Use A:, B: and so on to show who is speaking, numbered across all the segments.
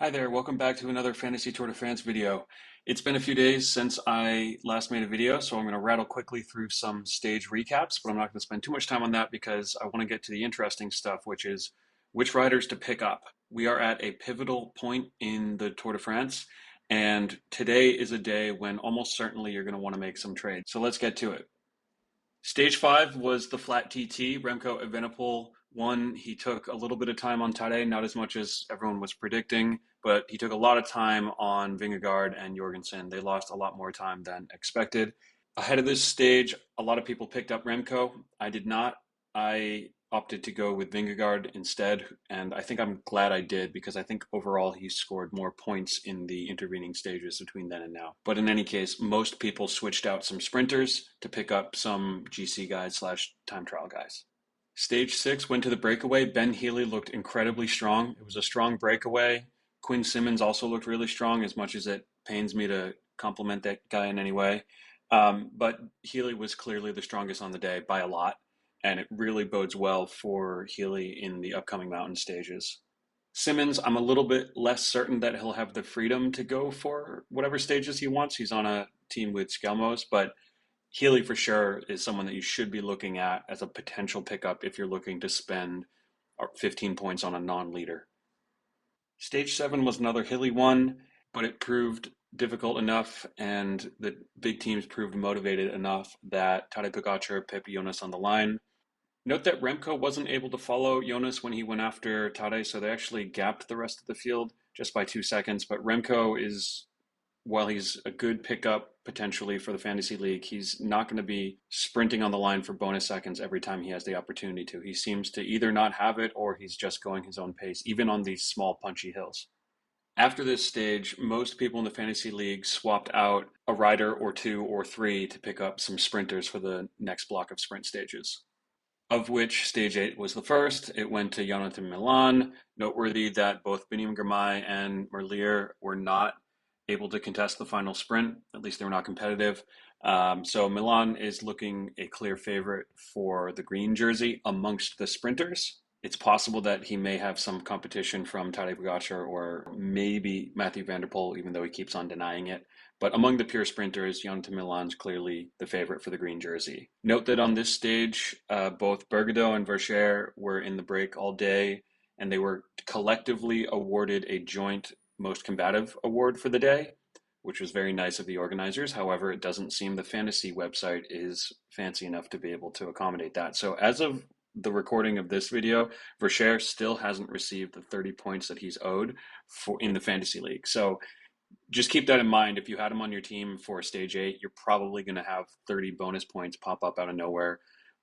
A: Hi there, welcome back to another Fantasy Tour de France video. It's been a few days since I last made a video, so I'm going to rattle quickly through some stage recaps, but I'm not going to spend too much time on that because I want to get to the interesting stuff, which is which riders to pick up. We are at a pivotal point in the Tour de France, and today is a day when almost certainly you're going to want to make some trades. So let's get to it. Stage 5 was the flat TT. Remco Evenepoel won. He took a little bit of time on Tadej, not as much as everyone was predicting, but he took a lot of time on Vingegaard and Jorgensen. They lost a lot more time than expected. Ahead of this stage, a lot of people picked up Remco. I did not. I opted to go with Vingegaard instead, and I think I'm glad I did because I think overall he scored more points in the intervening stages between then and now. But in any case, most people switched out some sprinters to pick up some GC guys slash time trial guys. Stage 6 went to the breakaway. Ben Healy looked incredibly strong. It was a strong breakaway. Quinn Simmons also looked really strong, as much as it pains me to compliment that guy in any way. But Healy was clearly the strongest on the day by a lot, and it really bodes well for Healy in the upcoming mountain stages. Simmons, I'm a little bit less certain that he'll have the freedom to go for whatever stages he wants. He's on a team with Skelmos, but Healy for sure is someone that you should be looking at as a potential pickup if you're looking to spend 15 points on a non-leader. Stage 7 was another hilly one, but it proved difficult enough and the big teams proved motivated enough that Tadej Pogacar pipped Jonas on the line. Note that Remco wasn't able to follow Jonas when he went after Tadej, so they actually gapped the rest of the field just by 2 seconds. But Remco is, while he's a good pickup potentially for the fantasy league, he's not going to be sprinting on the line for bonus seconds every time he has the opportunity to. He seems to either not have it or he's just going his own pace, even on these small punchy hills. After this stage, most people in the fantasy league swapped out a rider or two or three to pick up some sprinters for the next block of sprint stages, of which stage 8 was the first. It went to Jonathan Milan. Noteworthy that both Biniam Girmay and Merlier were not able to contest the final sprint. At least they were not competitive. So Milan is looking a clear favorite for the green jersey amongst the sprinters. It's possible that he may have some competition from Tadej Pogacar or maybe Mathieu van der Poel, even though he keeps on denying it. But among the pure sprinters, Jonathan Milan's clearly the favorite for the green jersey. Note that on this stage, both Bergado and Verscher were in the break all day, and they were collectively awarded a joint most combative award for the day, which was very nice of the organizers. However, it doesn't seem the fantasy website is fancy enough to be able to accommodate that. So as of the recording of this video, Verscher still hasn't received the 30 points that he's owed for in the fantasy league. So just keep that in mind. If you had him on your team for stage 8, you're probably going to have 30 bonus points pop up out of nowhere,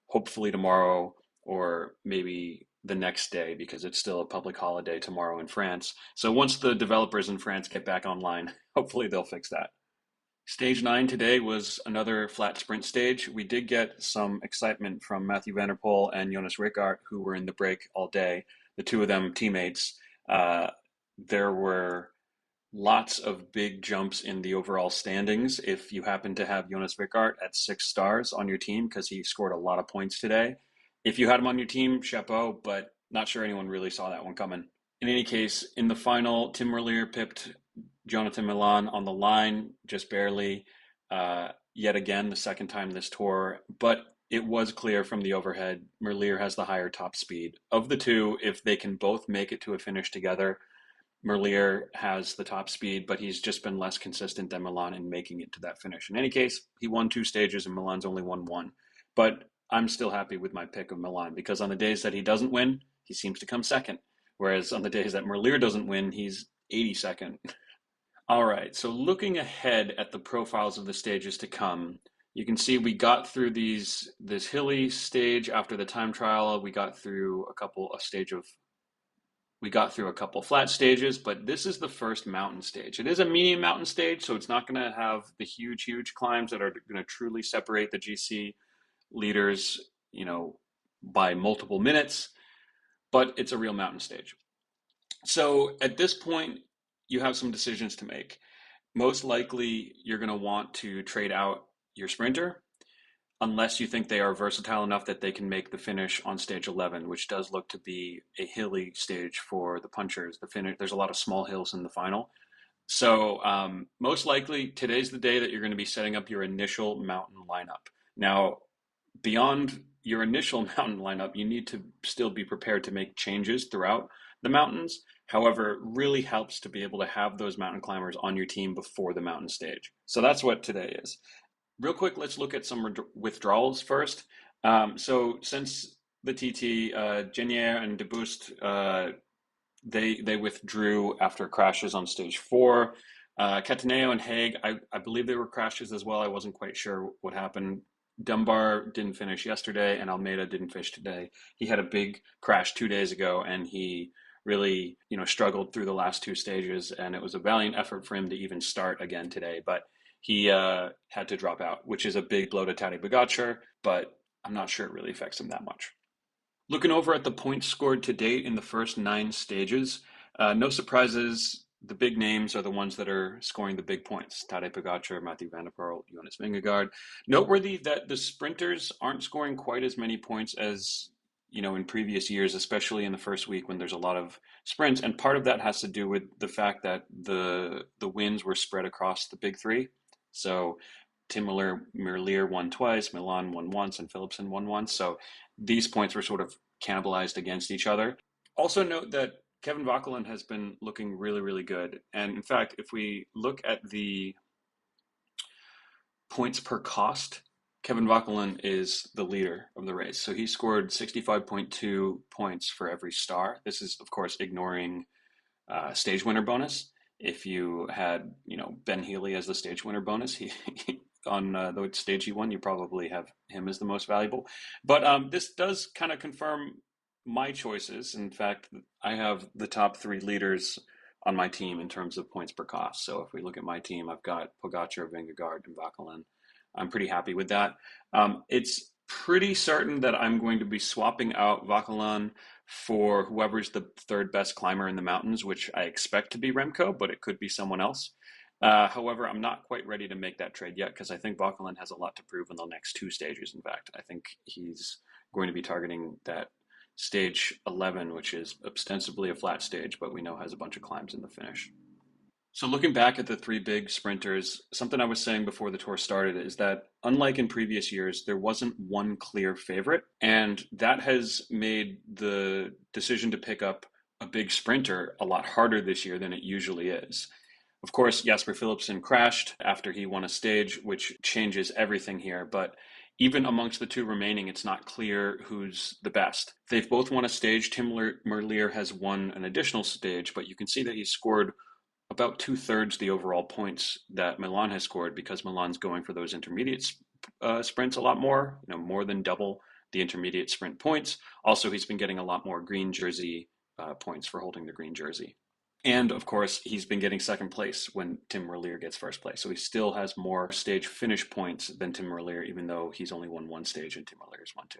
A: hopefully tomorrow or maybe the next day, because it's still a public holiday tomorrow in France. So once the developers in France get back online, hopefully they'll fix that. Stage 9 today was another flat sprint stage. We did get some excitement from Mathieu van der Poel and Jonas Rickaert, who were in the break all day, the two of them teammates. There were lots of big jumps in the overall standings if you happen to have Jonas Rickaert at 6 stars on your team, because he scored a lot of points today. If you had him on your team, chapeau, but not sure anyone really saw that one coming. In any case, in the final, Tim Merlier pipped Jonathan Milan on the line, just barely, yet again, the second time this tour. But it was clear from the overhead, Merlier has the higher top speed. Of the two, if they can both make it to a finish together, Merlier has the top speed, but he's just been less consistent than Milan in making it to that finish. In any case, he won 2 stages and Milan's only won 1. But I'm still happy with my pick of Milan, because on the days that he doesn't win, he seems to come second. Whereas on the days that Merlier doesn't win, he's 82nd. All right, so looking ahead at the profiles of the stages to come, you can see we got through this hilly stage after the time trial. We got through a couple flat stages, but this is the first mountain stage. It is a medium mountain stage, so it's not going to have the huge climbs that are going to truly separate the GC leaders, by multiple minutes, but it's a real mountain stage. So at this point, you have some decisions to make. Most likely, you're going to want to trade out your sprinter. unless you think they are versatile enough that they can make the finish on stage 11, which does look to be a hilly stage for the punchers. The finish, there's a lot of small hills in the final. So most likely today's the day that you're going to be setting up your initial mountain lineup. Now, beyond your initial mountain lineup, you need to still be prepared to make changes throughout the mountains. However, it really helps to be able to have those mountain climbers on your team before the mountain stage. So that's what today is. Real quick, let's look at some withdrawals first. So since the TT, Genier and Deboost, they withdrew after crashes on stage 4. Cataneo and Haig, I believe they were crashes as well. I wasn't quite sure what happened. Dunbar didn't finish yesterday, and Almeida didn't finish today. He had a big crash 2 days ago, and he really, struggled through the last two stages, and it was a valiant effort for him to even start again today. But he had to drop out, which is a big blow to Tadej Pogačar, but I'm not sure it really affects him that much. Looking over at the points scored to date in the first 9 stages, no surprises. The big names are the ones that are scoring the big points. Tadej Pogačar, Mathieu van der Poel, Jonas Vingegaard. Noteworthy that the sprinters aren't scoring quite as many points as in previous years, especially in the first week when there's a lot of sprints. And part of that has to do with the fact that the wins were spread across the big three. So Tim Merlier won twice, Milan won once, and Philipsen won once. So these points were sort of cannibalized against each other. Also note that Kevin Vauquelin has been looking really, really good. And in fact, if we look at the points per cost, Kevin Vauquelin is the leader of the race. So he scored 65.2 points for every star. This is, of course, ignoring stage winner bonus. If you had, Ben Healy as the stage winner bonus, he on the stage he won, you probably have him as the most valuable. But this does kind of confirm my choices. In fact, I have the top 3 leaders on my team in terms of points per cost. So if we look at my team, I've got Pogačar, Vingegaard, and Vauquelin. I'm pretty happy with that. It's pretty certain that I'm going to be swapping out Vauquelin for whoever's the 3rd best climber in the mountains, which I expect to be Remco, but it could be someone else. However, I'm not quite ready to make that trade yet because I think Vauquelin has a lot to prove in the next 2 stages. In fact, I think he's going to be targeting that stage 11, which is ostensibly a flat stage, but we know has a bunch of climbs in the finish. So looking back at the 3 big sprinters, something I was saying before the tour started is that unlike in previous years, there wasn't one clear favorite, and that has made the decision to pick up a big sprinter a lot harder this year than it usually is. Of course, Jasper Philipsen crashed after he won a stage, which changes everything here, but even amongst the 2 remaining, it's not clear who's the best. They've both won a stage. Tim Merlier has won an additional stage, but you can see that he's scored about 2/3 the overall points that Milan has scored because Milan's going for those intermediate sprints a lot more, more than double the intermediate sprint points. Also, he's been getting a lot more green jersey points for holding the green jersey. And of course, he's been getting 2nd place when Tim Merlier gets 1st place. So he still has more stage finish points than Tim Merlier, even though he's only won 1 stage and Tim Merlier's won 2.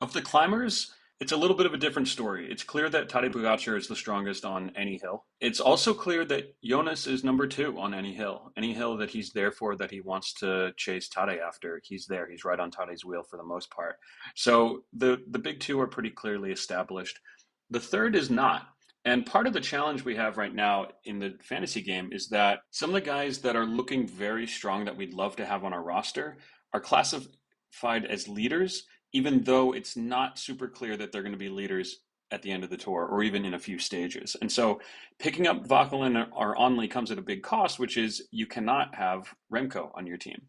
A: Of the climbers, it's a little bit of a different story. It's clear that Tadej Pogačar is the strongest on any hill. It's also clear that Jonas is number 2 on any hill. Any hill that he's there for, that he wants to chase Tadej after, he's there. He's right on Tadej's wheel for the most part. So the big 2 are pretty clearly established. The 3rd is not. And part of the challenge we have right now in the fantasy game is that some of the guys that are looking very strong that we'd love to have on our roster are classified as leaders, even though it's not super clear that they're going to be leaders at the end of the tour or even in a few stages. And so picking up Vauquelin or Onley comes at a big cost, which is you cannot have Remco on your team.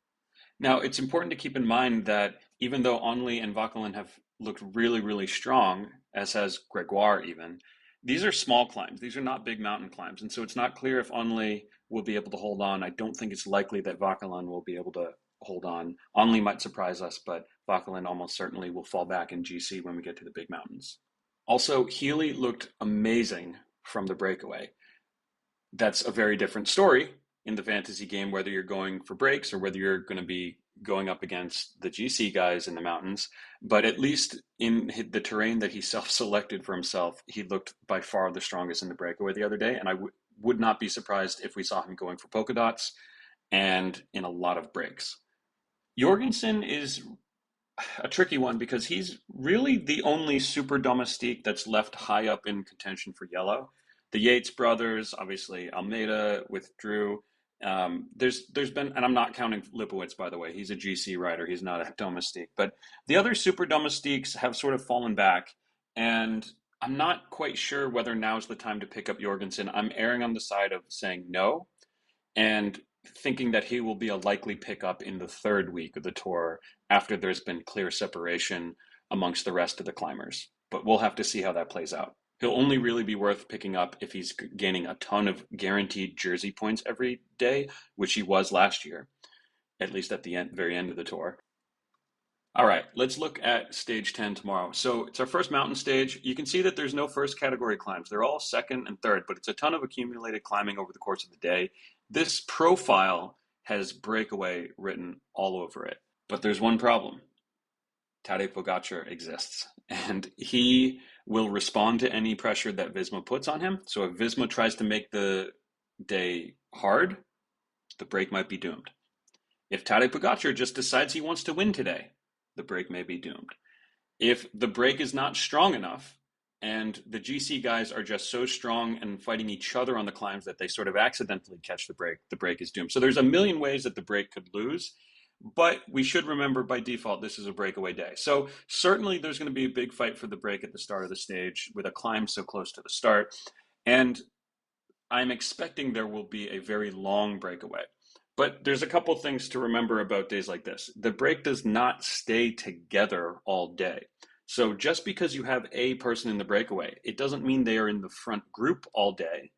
A: Now, it's important to keep in mind that even though Onley and Vauquelin have looked really, really strong, as has Gregoire even, these are small climbs. These are not big mountain climbs. And so it's not clear if Onley will be able to hold on. I don't think it's likely that Vauquelin will be able to hold on. Onley might surprise us, but Vauquelin almost certainly will fall back in GC when we get to the big mountains. Also, Healy looked amazing from the breakaway. That's a very different story in the fantasy game, whether you're going for breaks or whether you're going to be going up against the GC guys in the mountains. But at least in the terrain that he self-selected for himself, he looked by far the strongest in the breakaway the other day. And I would not be surprised if we saw him going for polka dots and in a lot of breaks. Jorgensen is a tricky one because he's really the only super domestique that's left high up in contention for yellow. The Yates brothers, obviously Almeida withdrew. There's been, and I'm not counting Lipowitz, by the way. He's a GC rider. He's not a domestique. But the other super domestiques have sort of fallen back, and I'm not quite sure whether now's the time to pick up Jorgensen. I'm erring on the side of saying no, and thinking that he will be a likely pickup in the third week of the tour after there's been clear separation amongst the rest of the climbers. But we'll have to see how that plays out. He'll only really be worth picking up if he's gaining a ton of guaranteed jersey points every day, which he was last year, at least at the very end of the tour. All right, let's look at stage 10 tomorrow. So it's our first mountain stage. You can see that there's no first category climbs. They're all second and third, but it's a ton of accumulated climbing over the course of the day. This profile has breakaway written all over it. But there's one problem. Tadej Pogacar exists, and he will respond to any pressure that Visma puts on him. So if Visma tries to make the day hard, the break might be doomed. If Tadej Pogacar just decides he wants to win today, the break may be doomed. If the break is not strong enough and the GC guys are just so strong and fighting each other on the climbs that they sort of accidentally catch the break is doomed. So there's a million ways that the break could lose, but we should remember by default this is a breakaway day. So certainly there's going to be a big fight for the break at the start of the stage with a climb so close to the start. And I'm expecting there will be a very long breakaway. But there's a couple things to remember about days like this. The break does not stay together all day. So just because you have a person in the breakaway, it doesn't mean they are in the front group all day.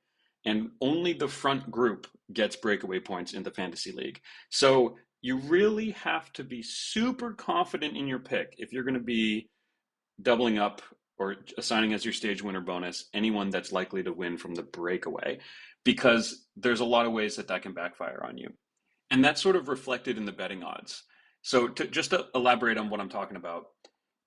A: And only the front group gets breakaway points in the fantasy league. So you really have to be super confident in your pick if you're going to be doubling up or assigning as your stage winner bonus anyone that's likely to win from the breakaway, because there's a lot of ways that can backfire on you. And that's sort of reflected in the betting odds. So just to elaborate on what I'm talking about,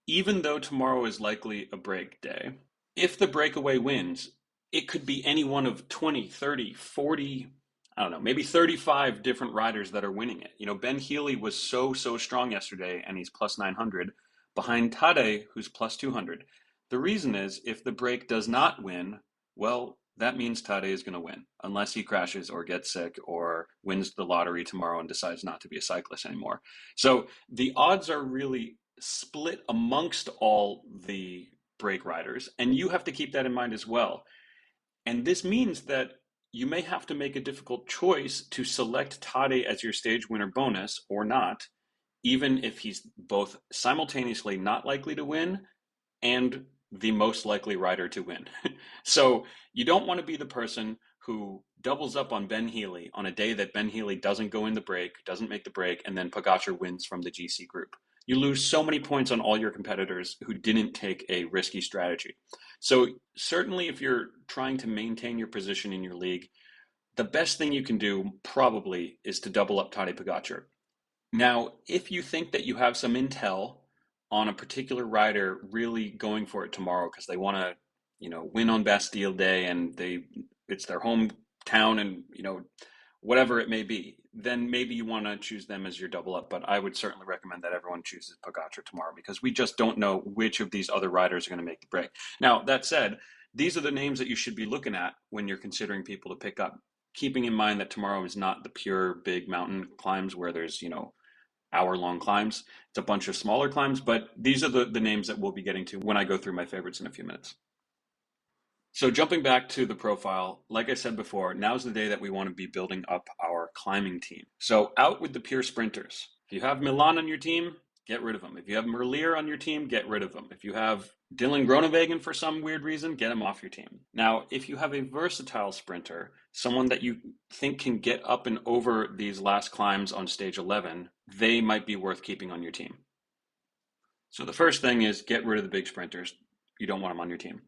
A: even though tomorrow is likely a break day, if the breakaway wins, it could be any one of 20, 30, 40, I don't know, maybe 35 different riders that are winning it. You know, Ben Healy was so strong yesterday, and he's plus 900 behind Tadej, who's plus 200. The reason is if the break does not win, well, that means Tadej is going to win, unless he crashes or gets sick or wins the lottery tomorrow and decides not to be a cyclist anymore. So the odds are really split amongst all the break riders, and you have to keep that in mind as well. And this means that you may have to make a difficult choice to select Tadej as your stage winner bonus or not, even if he's both simultaneously not likely to win and the most likely rider to win. So you don't want to be the person who doubles up on Ben Healy on a day that Ben Healy doesn't go in the break, doesn't make the break, and then Pogacar wins from the GC group. You lose so many points on all your competitors who didn't take a risky strategy. So certainly if you're trying to maintain your position in your league, the best thing you can do probably is to double up Tadej Pogacar. Now, if you think that you have some intel on a particular rider really going for it tomorrow because they want to, win on Bastille Day and it's their hometown and, whatever it may be, then maybe you want to choose them as your double up. But I would certainly recommend that everyone chooses Pogacar tomorrow because we just don't know which of these other riders are going to make the break. Now, that said, these are the names that you should be looking at when you're considering people to pick up, keeping in mind that tomorrow is not the pure big mountain climbs where there's, hour-long climbs. It's a bunch of smaller climbs, but these are the names that we'll be getting to when I go through my favorites in a few minutes. So jumping back to the profile, like I said before, now's the day that we want to be building up our climbing team. So out with the pure sprinters. If you have Milan on your team, get rid of him. If you have Merlier on your team, get rid of him. If you have Dylan Groenewegen for some weird reason, get him off your team. Now, if you have a versatile sprinter, someone that you think can get up and over these last climbs on stage 11, they might be worth keeping on your team. So the first thing is get rid of the big sprinters. You don't want them on your team.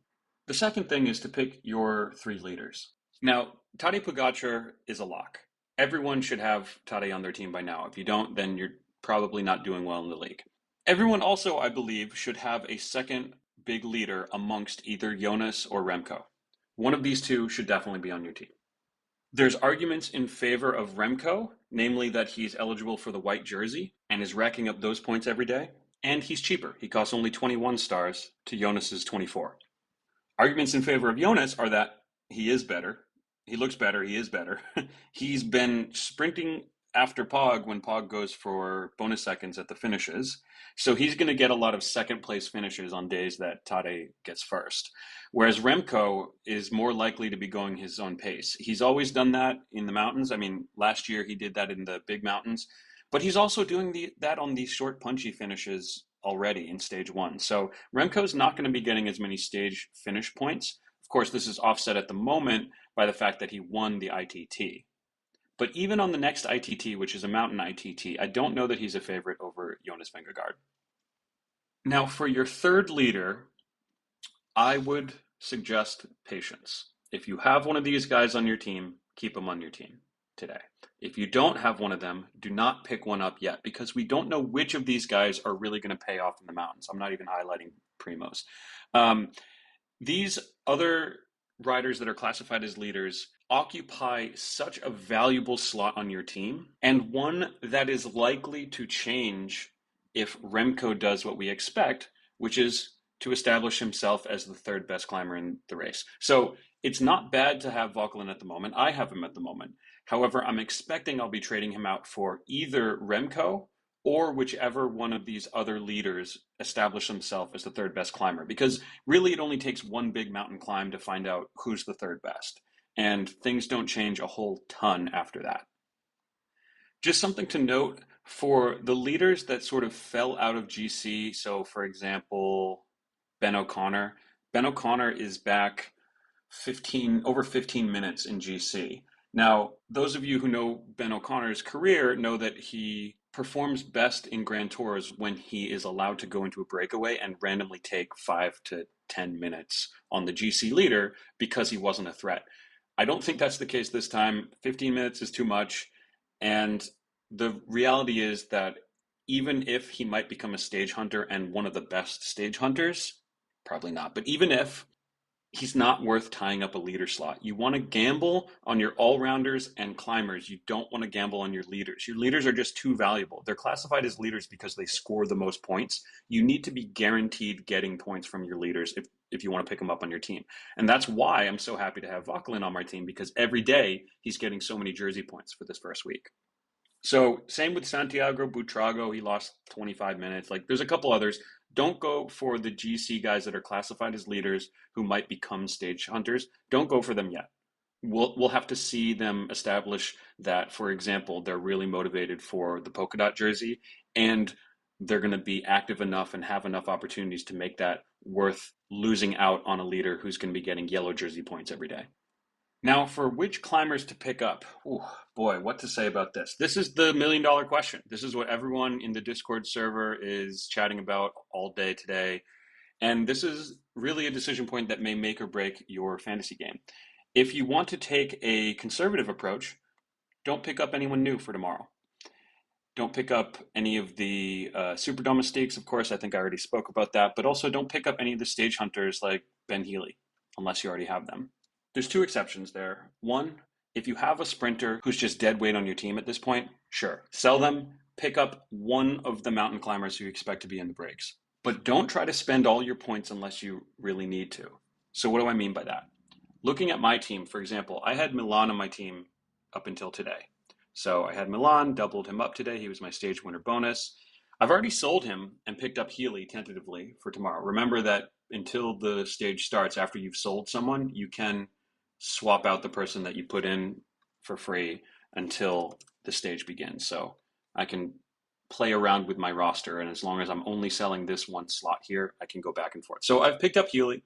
A: The second thing is to pick your three leaders. Now, Tadej Pogacar is a lock. Everyone should have Tadej on their team by now. If you don't, then you're probably not doing well in the league. Everyone also, I believe, should have a second big leader amongst either Jonas or Remco. One of these two should definitely be on your team. There's arguments in favor of Remco, namely that he's eligible for the white jersey and is racking up those points every day. and he's cheaper. He costs only 21 stars to Jonas's 24. Arguments in favor of Jonas are that he is better. He looks better. He is better. He's been sprinting after Pog when Pog goes for bonus seconds at the finishes. So he's going to get a lot of second place finishes on days that Tade gets first. Whereas Remco is more likely to be going his own pace. He's always done that in the mountains. I mean, last year he did that in the big mountains, but he's also doing that on these short punchy finishes already in stage one. So Remco's not going to be getting as many stage finish points. Of course, this is offset at the moment by the fact that he won the ITT. But even on the next ITT, which is a mountain ITT, I don't know that he's a favorite over Jonas Vingegaard. Now, for your third leader, I would suggest patience. If you have one of these guys on your team, keep them on your team today. If you don't have one of them, do not pick one up yet because we don't know which of these guys are really going to pay off in the mountains. I'm not even highlighting primos. These other riders that are classified as leaders occupy such a valuable slot on your team and one that is likely to change if Remco does what we expect, which is to establish himself as the third best climber in the race. So it's not bad to have Vauquelin at the moment. I have him at the moment. However, I'm expecting I'll be trading him out for either Remco or whichever one of these other leaders establish himself as the third best climber. Because really it only takes one big mountain climb to find out who's the third best. And things don't change a whole ton after that. Just something to note for the leaders that sort of fell out of GC. So for example, Ben O'Connor. Ben O'Connor is back over 15 minutes in GC. Now, those of you who know Ben O'Connor's career know that he performs best in Grand Tours when he is allowed to go into a breakaway and randomly take 5 to 10 minutes on the GC leader because he wasn't a threat. I don't think that's the case this time. 15 minutes is too much. And the reality is that even if he might become a stage hunter and one of the best stage hunters, probably not, but even if, he's not worth tying up a leader slot. You want to gamble on your all-rounders and climbers. You don't want to gamble on your leaders. Your leaders are just too valuable. They're classified as leaders because they score the most points. You need to be guaranteed getting points from your leaders if you want to pick them up on your team. And that's why I'm so happy to have Vauquelin on my team because every day he's getting so many jersey points for this first week. So same with Santiago Buitrago. He lost 25 minutes. Like there's a couple others. Don't go for the GC guys that are classified as leaders who might become stage hunters. Don't go for them yet. We'll have to see them establish that, for example, they're really motivated for the polka dot jersey and they're going to be active enough and have enough opportunities to make that worth losing out on a leader who's going to be getting yellow jersey points every day. Now, for which climbers to pick up? Ooh, boy, what to say about this? This is the $1,000,000 question. This is what everyone in the Discord server is chatting about all day today. And this is really a decision point that may make or break your fantasy game. If you want to take a conservative approach, don't pick up anyone new for tomorrow. Don't pick up any of the super domestiques, of course. I think I already spoke about that. But also don't pick up any of the stage hunters like Ben Healy, unless you already have them. There's two exceptions there. One, if you have a sprinter who's just dead weight on your team at this point, sure, sell them, pick up one of the mountain climbers who you expect to be in the breaks. But don't try to spend all your points unless you really need to. So what do I mean by that? Looking at my team, for example, I had Milan on my team up until today. So I had Milan, doubled him up today. He was my stage winner bonus. I've already sold him and picked up Healy tentatively for tomorrow. Remember that until the stage starts, after you've sold someone, you can swap out the person that you put in for free until the stage begins. So I can play around with my roster, and as long as I'm only selling this one slot here, I can go back and forth. So I've picked up Healy,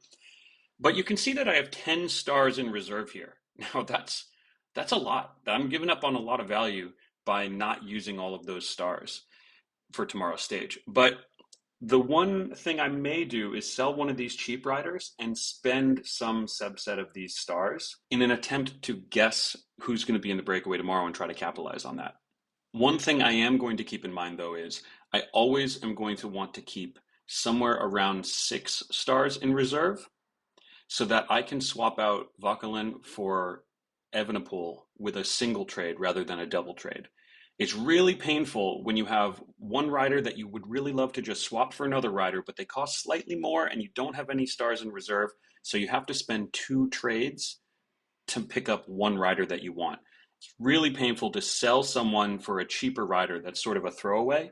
A: but you can see that I have 10 stars in reserve here. Now that's a lot. I'm giving up on a lot of value by not using all of those stars for tomorrow's stage. But the one thing I may do is sell one of these cheap riders and spend some subset of these stars in an attempt to guess who's going to be in the breakaway tomorrow and try to capitalize on that. One thing I am going to keep in mind, though, is I always am going to want to keep somewhere around 6 stars in reserve so that I can swap out Vauquelin for Evenepoel with a single trade rather than a double trade. It's really painful when you have one rider that you would really love to just swap for another rider, but they cost slightly more and you don't have any stars in reserve. So you have to spend two trades to pick up one rider that you want. It's really painful to sell someone for a cheaper rider that's sort of a throwaway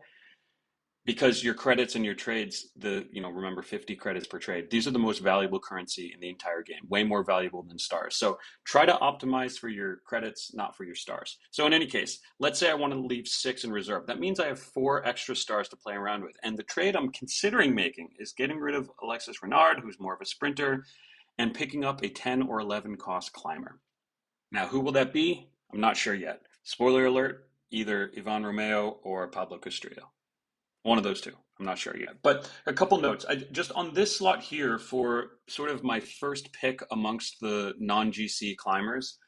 A: because your credits and your trades, remember 50 credits per trade, these are the most valuable currency in the entire game, way more valuable than stars. So try to optimize for your credits, not for your stars. So in any case, let's say I want to leave 6 in reserve. That means I have 4 extra stars to play around with. And the trade I'm considering making is getting rid of Alexis Renard, who's more of a sprinter, and picking up a 10 or 11 cost climber. Now, who will that be? I'm not sure yet. Spoiler alert, either Ivan Romeo or Pablo Castrillo. One of those two. I'm not sure yet. But a couple notes. Just on this slot here for sort of my first pick amongst the non-GC climbers,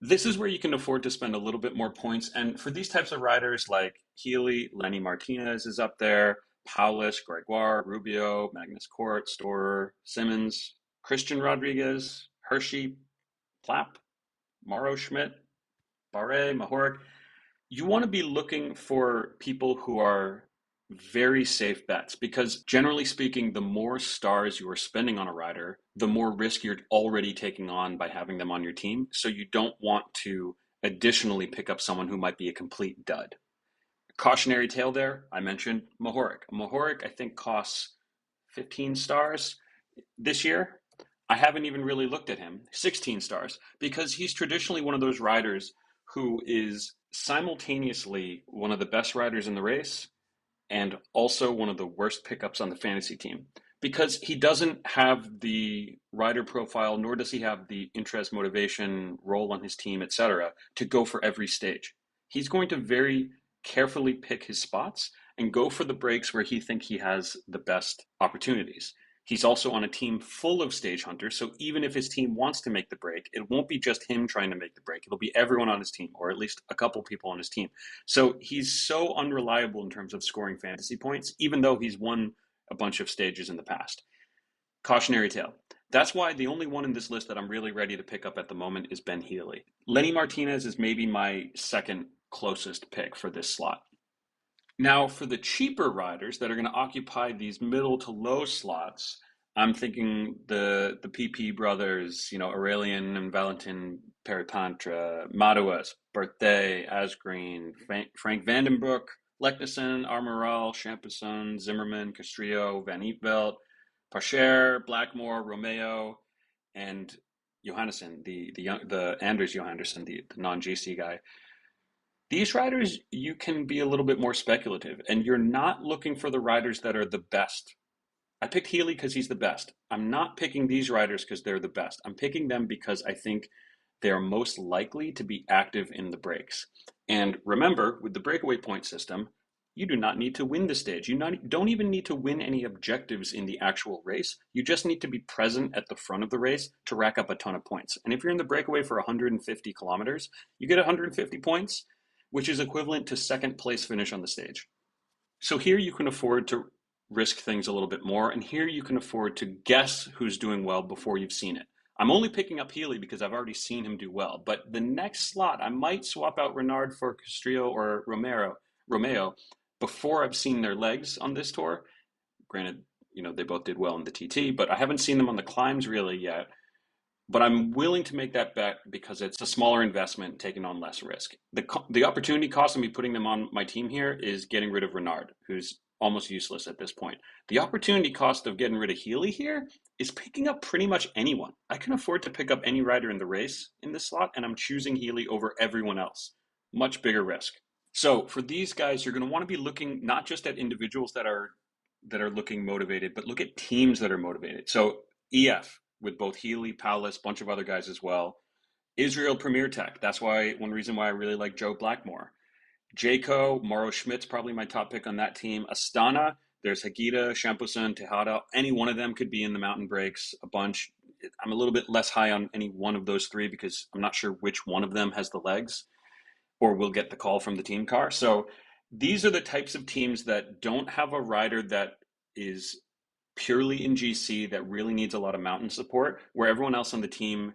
A: this is where you can afford to spend a little bit more points. And for these types of riders like Healy, Lenny Martinez is up there, Paulus, Gregoire, Rubio, Magnus Cort, Storer, Simmons, Christian Rodriguez, Hershey, Plapp, Mauro Schmidt, Barre, Mahoric. You want to be looking for people who are very safe bets because generally speaking, the more stars you are spending on a rider, the more risk you're already taking on by having them on your team. So you don't want to additionally pick up someone who might be a complete dud. Cautionary tale there, I mentioned Mahoric. Mahoric, I think, costs 15 stars this year. I haven't even really looked at him. 16 stars, because he's traditionally one of those riders who is simultaneously one of the best riders in the race and also one of the worst pickups on the fantasy team. Because he doesn't have the rider profile, nor does he have the interest, motivation, role on his team, etc., to go for every stage. He's going to very carefully pick his spots and go for the breaks where he thinks he has the best opportunities. He's also on a team full of stage hunters, so even if his team wants to make the break, it won't be just him trying to make the break. It'll be everyone on his team, or at least a couple people on his team. So he's so unreliable in terms of scoring fantasy points, even though he's won a bunch of stages in the past. Cautionary tale. That's why the only one in this list that I'm really ready to pick up at the moment is Ben Healy. Lenny Martinez is maybe my second closest pick for this slot. Now, for the cheaper riders that are going to occupy these middle to low slots, I'm thinking the PP brothers, Aurelian and Valentin Peripantra, Madouas, Berthet, Asgreen, Frank Vandenbroek, Leknessен, Armoral, Champisson, Zimmerman, Castrillo, Van Eetveld, Parcher, Blackmore, Romeo, and Johannesson, the Anders Johannesson, the non-GC guy. These riders, you can be a little bit more speculative, and you're not looking for the riders that are the best. I picked Healy because he's the best. I'm not picking these riders because they're the best. I'm picking them because I think they're most likely to be active in the breaks. And remember, with the breakaway point system, you do not need to win the stage. Don't even need to win any objectives in the actual race. You just need to be present at the front of the race to rack up a ton of points. And if you're in the breakaway for 150 kilometers, you get 150 points, which is equivalent to second place finish on the stage. So here you can afford to risk things a little bit more, and here you can afford to guess who's doing well before you've seen it. I'm only picking up Healy because I've already seen him do well, but the next slot, I might swap out Renard for Castrillo or Romeo before I've seen their legs on this tour. Granted, they both did well in the TT, but I haven't seen them on the climbs really yet. But I'm willing to make that bet because it's a smaller investment taking on less risk. The opportunity cost of me putting them on my team here is getting rid of Renard, who's almost useless at this point. The opportunity cost of getting rid of Healy here is picking up pretty much anyone. I can afford to pick up any rider in the race in this slot, and I'm choosing Healy over everyone else. Much bigger risk. So for these guys, you're going to want to be looking not just at individuals that are looking motivated, but look at teams that are motivated. So EF, with both Healy, Paulus, a bunch of other guys as well. Israel Premier Tech. That's one reason why I really like Joe Blackmore. Jayco, Mauro Schmidt's probably my top pick on that team. Astana, there's Hagida, Champoussin, Tejada. Any one of them could be in the mountain breaks a bunch. I'm a little bit less high on any one of those three because I'm not sure which one of them has the legs or will get the call from the team car. So these are the types of teams that don't have a rider that is purely in GC that really needs a lot of mountain support, where everyone else on the team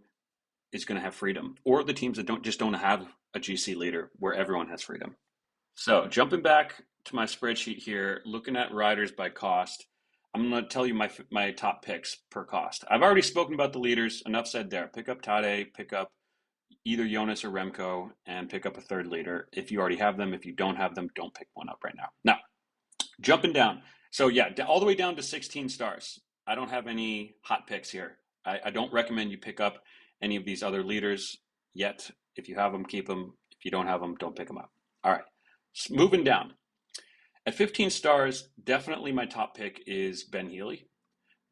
A: is going to have freedom, or the teams that don't have a GC leader where everyone has freedom. So jumping back to my spreadsheet here, looking at riders by cost, I'm going to tell you my top picks per cost. I've already spoken about the leaders. Enough said there. Pick up Tade, pick up either Jonas or Remco, and pick up a third leader if you already have them. If you don't have them, don't pick one up right now. Now, jumping down. So yeah, all the way down to 16 stars. I don't have any hot picks here. I don't recommend you pick up any of these other leaders yet. If you have them, keep them. If you don't have them, don't pick them up. All right, moving down. At 15 stars, definitely my top pick is Ben Healy.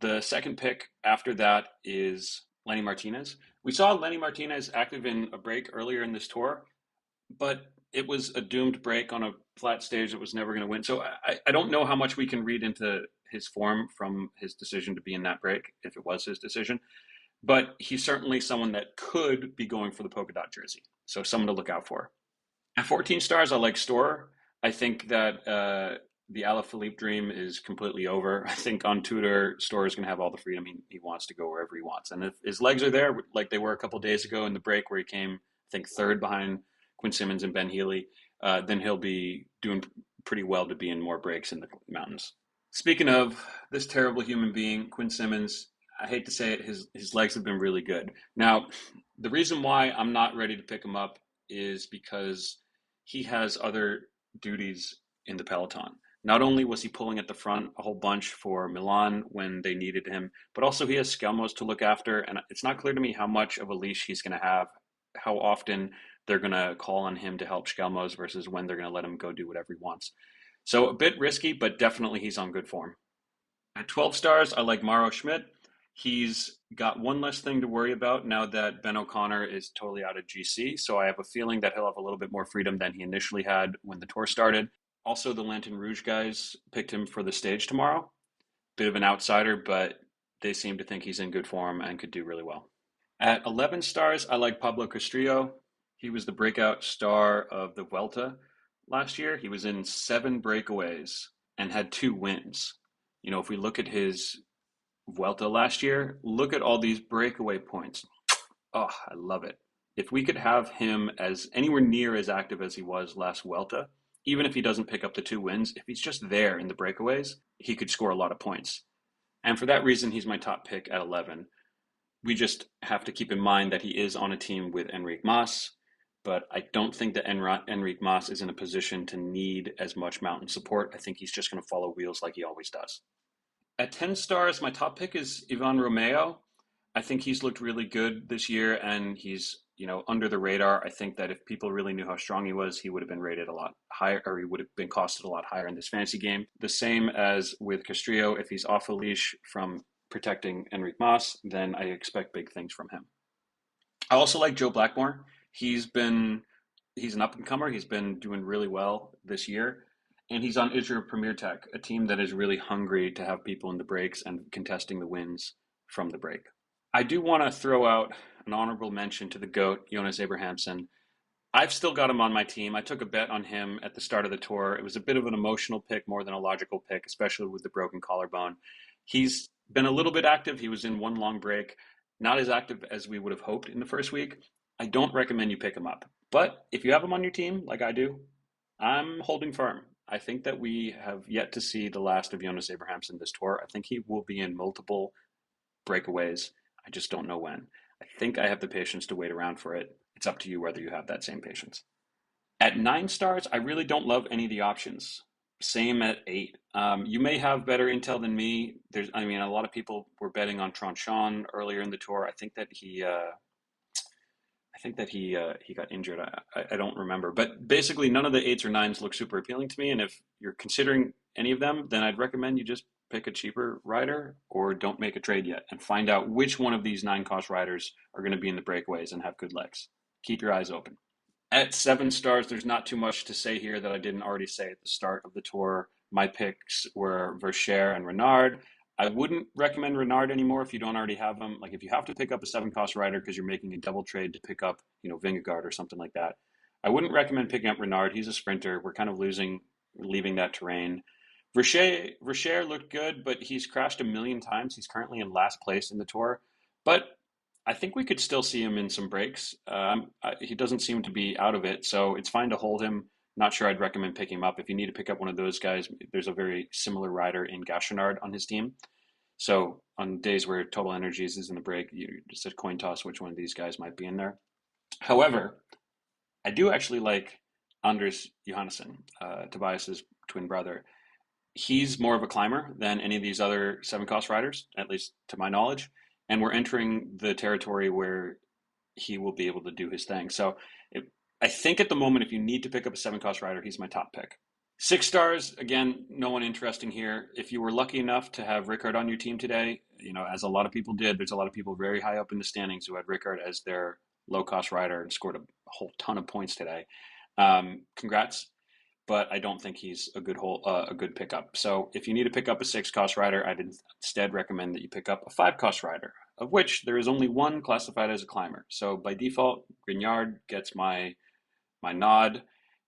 A: The second pick after that is Lenny Martinez. We saw Lenny Martinez active in a break earlier in this tour, but it was a doomed break on a flat stage that was never going to win. So I don't know how much we can read into his form from his decision to be in that break, if it was his decision. But he's certainly someone that could be going for the polka dot jersey. So someone to look out for. At 14 stars, I like Storer. I think that the Alaphilippe dream is completely over. I think on Tudor, Storer is going to have all the freedom he wants to go wherever he wants. And if his legs are there, like they were a couple of days ago in the break where he came, I think, third behind Quinn Simmons and Ben Healy, then he'll be doing pretty well to be in more breaks in the mountains. Speaking of this terrible human being, Quinn Simmons, I hate to say it, his legs have been really good. Now, the reason why I'm not ready to pick him up is because he has other duties in the peloton. Not only was he pulling at the front a whole bunch for Milan when they needed him, but also he has Skelmos to look after, and it's not clear to me how much of a leash he's going to have, how often they're going to call on him to help Skelmos versus when they're going to let him go do whatever he wants. So a bit risky, but definitely he's on good form. At 12 stars, I like Mauro Schmidt. He's got one less thing to worry about now that Ben O'Connor is totally out of GC. So I have a feeling that he'll have a little bit more freedom than he initially had when the tour started. Also, the Lantern Rouge guys picked him for the stage tomorrow. Bit of an outsider, but they seem to think he's in good form and could do really well. At 11 stars, I like Pablo Castrillo. He was the breakout star of the Vuelta last year. He was in 7 breakaways and had 2 wins. You know, if we look at his Vuelta last year, look at all these breakaway points. Oh, I love it. If we could have him as anywhere near as active as he was last Vuelta, even if he doesn't pick up the 2 wins, if he's just there in the breakaways, he could score a lot of points. And for that reason, he's my top pick at 11. We just have to keep in mind that he is on a team with Enric Mas, but I don't think that Enric Mas is in a position to need as much mountain support. I think he's just going to follow wheels like he always does. At 10 stars, my top pick is Ivan Romeo. I think he's looked really good this year, and he's, under the radar. I think that if people really knew how strong he was, he would have been rated a lot higher, or he would have been costed a lot higher in this fantasy game. The same as with Castrillo, if he's off a leash from protecting Enric Mas, then I expect big things from him. I also like Joe Blackmore. He's an up-and-comer. He's been doing really well this year. And he's on Israel Premier Tech, a team that is really hungry to have people in the breaks and contesting the wins from the break. I do want to throw out an honorable mention to the GOAT, Jonas Abrahamsson. I've still got him on my team. I took a bet on him at the start of the tour. It was a bit of an emotional pick more than a logical pick, especially with the broken collarbone. He's been a little bit active. He was in one long break, not as active as we would have hoped in the first week. I don't recommend you pick him up. But if you have him on your team, like I do, I'm holding firm. I think that we have yet to see the last of Jonas Abrahamsson this tour. I think he will be in multiple breakaways. I just don't know when. I think I have the patience to wait around for it. It's up to you whether you have that same patience. At 9 stars, I really don't love any of the options. Same at 8. You may have better intel than me. A lot of people were betting on Tranchon earlier in the tour. I think that he got injured. I don't remember. But basically, none of the 8s or 9s look super appealing to me. And if you're considering any of them, then I'd recommend you just pick a cheaper rider or don't make a trade yet and find out which one of these 9-cost riders are going to be in the breakaways and have good legs. Keep your eyes open. At 7 stars, there's not too much to say here that I didn't already say at the start of the tour. My picks were Vercher and Renard. I wouldn't recommend Renard anymore if you don't already have him. Like if you have to pick up a 7-cost rider because you're making a double trade to pick up, Vingegaard or something like that, I wouldn't recommend picking up Renard. He's a sprinter. We're kind of leaving that terrain. Vercher looked good, but he's crashed a million times. He's currently in last place in the tour. But I think we could still see him in some breaks. He doesn't seem to be out of it, so it's fine to hold him. Not sure I'd recommend picking him up. If you need to pick up one of those guys, there's a very similar rider in Gachenard on his team. So on days where Total Energies is in the break, you just a coin toss which one of these guys might be in there. However, I do actually like Anders Johannesson, Tobias's twin brother. He's more of a climber than any of these other seven cost riders, at least to my knowledge. And we're entering the territory where he will be able to do his thing. So I think at the moment, if you need to pick up a seven cost rider, he's my top pick. 6 stars, again, no one interesting here. If you were lucky enough to have Rickard on your team today, as a lot of people did, there's a lot of people very high up in the standings who had Rickard as their low cost rider and scored a whole ton of points today. Congrats, but I don't think he's a good pickup. So if you need to pick up a 6 cost rider, I'd instead recommend that you pick up a 5 cost rider, of which there is only one classified as a climber. So by default, Grignard gets my nod.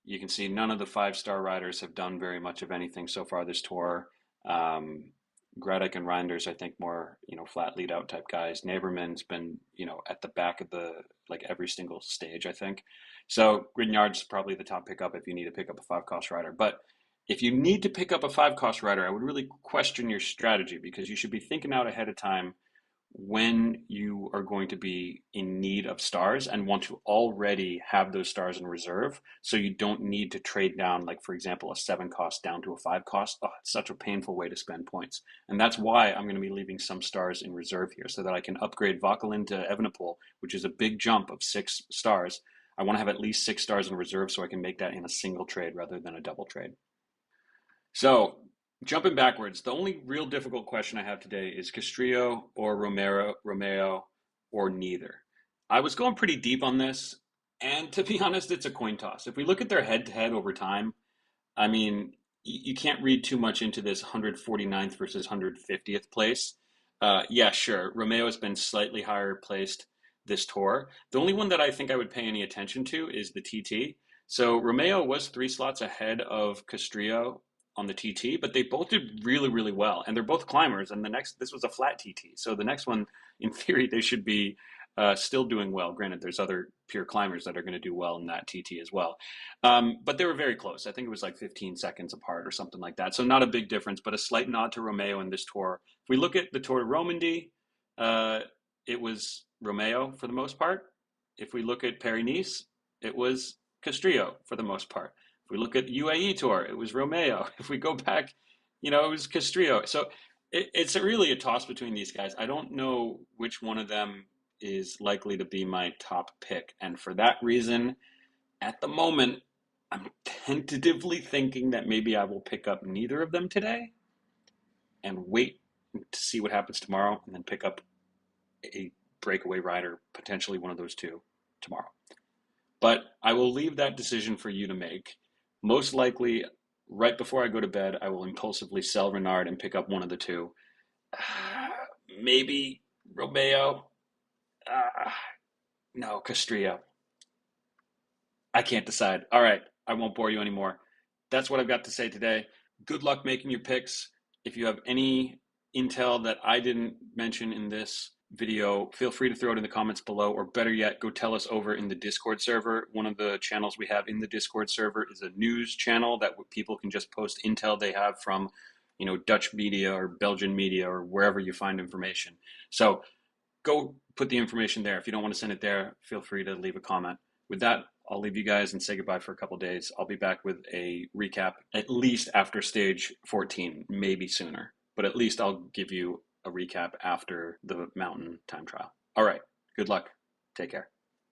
A: You can see none of the 5-star riders have done very much of anything so far this tour. Gradek and Reinders, I think, more flat lead out type guys. Naberman's been at the back of the every single stage, I think. So Grignard's probably the top pickup if you need to pick up a 5-cost rider. But if you need to pick up a 5-cost rider, I would really question your strategy, because you should be thinking out ahead of time when you are going to be in need of stars and want to already have those stars in reserve, so you don't need to trade down, like for example, a 7-cost down to a 5-cost. Oh, it's such a painful way to spend points. And that's why I'm going to be leaving some stars in reserve here, so that I can upgrade Vauquelin to Evenepoel, which is a big jump of 6 stars. I want to have at least 6 stars in reserve so I can make that in a single trade rather than a double trade. So jumping backwards, the only real difficult question I have today is Castrillo or Romeo, or neither. I was going pretty deep on this, and to be honest, it's a coin toss. If we look at their head-to-head over time, I mean, you can't read too much into this 149th versus 150th place. Yeah, sure, Romeo has been slightly higher placed this tour. The only one that I think I would pay any attention to is the TT. So Romeo was 3 slots ahead of Castrillo on the TT, but they both did really, really well. And they're both climbers. And this was a flat TT. So the next one, in theory, they should be still doing well. Granted, there's other pure climbers that are going to do well in that TT as well. But they were very close. I think it was like 15 seconds apart or something like that. So not a big difference, but a slight nod to Romeo in this tour. If we look at the Tour de Romandie, it was Romeo for the most part. If we look at Paris-Nice, it was Castrillo for the most part. If we look at UAE Tour, it was Romeo. If we go back, it was Castrillo. So it's really a toss between these guys. I don't know which one of them is likely to be my top pick. And for that reason, at the moment, I'm tentatively thinking that maybe I will pick up neither of them today and wait to see what happens tomorrow, and then pick up a breakaway rider, potentially one of those two, tomorrow. But I will leave that decision for you to make. Most likely, right before I go to bed, I will impulsively sell Renard and pick up one of the two. Maybe Romeo. No, Castrillo. I can't decide. All right, I won't bore you anymore. That's what I've got to say today. Good luck making your picks. If you have any intel that I didn't mention in this video, feel free to throw it in the comments below, or better yet, go tell us over in the Discord server. One of the channels we have in the Discord server is a news channel that people can just post intel they have from, Dutch media or Belgian media or wherever you find information. So go put the information there. If you don't want to send it there, feel free to leave a comment. With that, I'll leave you guys and say goodbye for a couple days. I'll be back with a recap at least after stage 14, maybe sooner, but at least I'll give you a recap after the mountain time trial. All right, good luck. Take care.